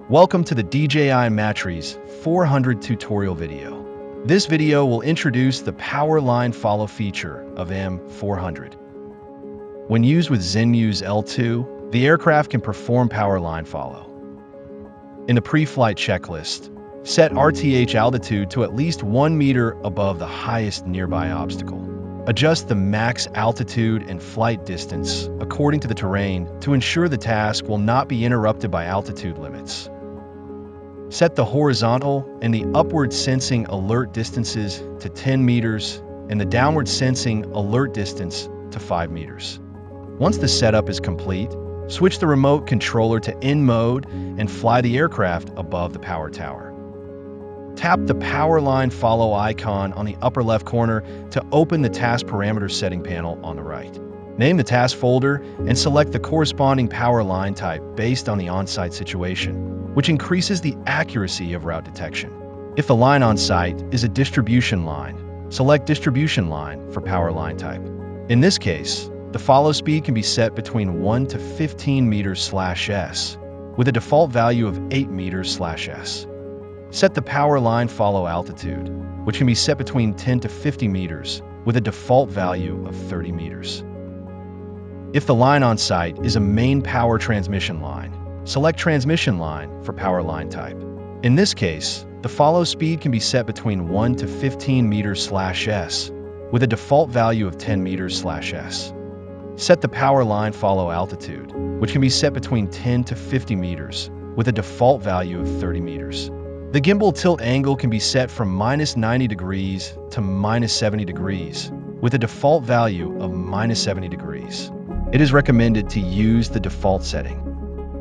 Welcome to the DJI Matrice 400 tutorial video. This video will introduce the power line follow feature of M400. When used with Zenmuse L2, the aircraft can perform power line follow. In the pre-flight checklist, set RTH altitude to at least 1 meter above the highest nearby obstacle. Adjust the max altitude and flight distance according to the terrain to ensure the task will not be interrupted by altitude limits. Set the horizontal and the upward sensing alert distances to 10 meters and the downward sensing alert distance to 5 meters. Once the setup is complete, switch the remote controller to in mode and fly the aircraft above the power tower. Tap the power line follow icon on the upper left corner to open the task parameter setting panel on the right. Name the task folder and select the corresponding power line type based on the on-site situation, which increases the accuracy of route detection. If the line on site is a distribution line, select distribution line for power line type. In this case, the follow speed can be set between 1 to 15 meters/s, with a default value of 8 meters/s. Set the power line follow altitude, which can be set between 10 to 50 meters, with a default value of 30 meters. If the line on site is a main power transmission line, select transmission line for power line type. In this case, the follow speed can be set between 1 to 15 meters/s, with a default value of 10 meters/s. Set the power line follow altitude, which can be set between 10 to 50 meters, with a default value of 30 meters. The gimbal tilt angle can be set from -90 degrees to -70 degrees, with a default value of -70 degrees. It is recommended to use the default setting.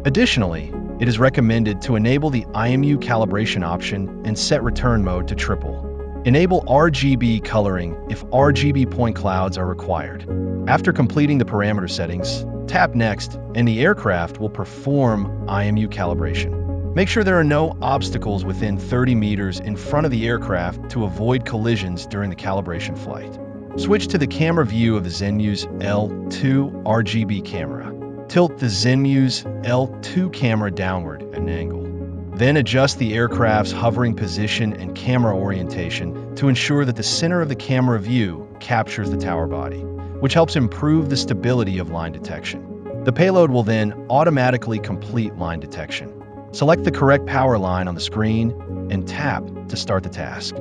Additionally, it is recommended to enable the IMU calibration option and set return mode to triple. Enable RGB coloring if RGB point clouds are required. After completing the parameter settings, tap Next and the aircraft will perform IMU calibration. Make sure there are no obstacles within 30 meters in front of the aircraft to avoid collisions during the calibration flight. Switch to the camera view of the Zenmuse L2 RGB camera. Tilt the Zenmuse L2 camera downward at an angle. Then adjust the aircraft's hovering position and camera orientation to ensure that the center of the camera view captures the tower body, which helps improve the stability of line detection. The payload will then automatically complete line detection. Select the correct power line on the screen and tap to start the task.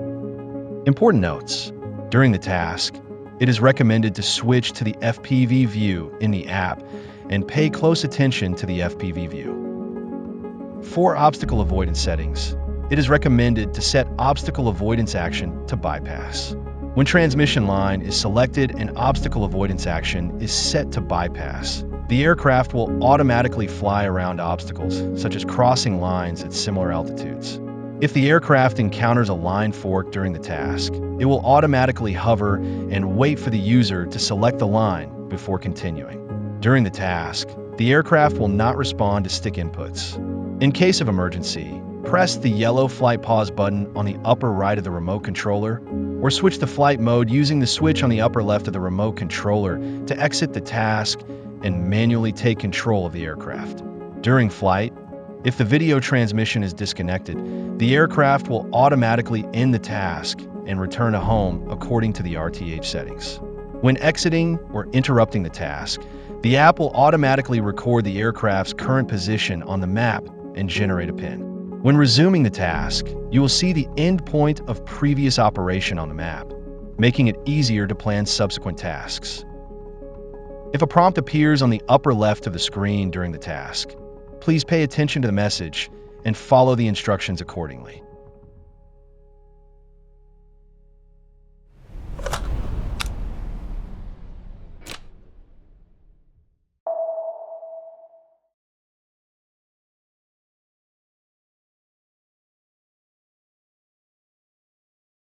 Important notes: during the task, it is recommended to switch to the FPV view in the app and pay close attention to the FPV view. For obstacle avoidance settings, it is recommended to set obstacle avoidance action to bypass. When transmission line is selected and obstacle avoidance action is set to bypass, the aircraft will automatically fly around obstacles, such as crossing lines at similar altitudes. If the aircraft encounters a line fork during the task, it will automatically hover and wait for the user to select the line before continuing. During the task, the aircraft will not respond to stick inputs. In case of emergency, press the yellow flight pause button on the upper right of the remote controller, or switch the flight mode using the switch on the upper left of the remote controller to exit the task and manually take control of the aircraft. During flight, if the video transmission is disconnected, the aircraft will automatically end the task and return to home according to the RTH settings. When exiting or interrupting the task, the app will automatically record the aircraft's current position on the map and generate a pin. When resuming the task, you will see the end point of previous operation on the map, making it easier to plan subsequent tasks. If a prompt appears on the upper left of the screen during the task, please pay attention to the message and follow the instructions accordingly.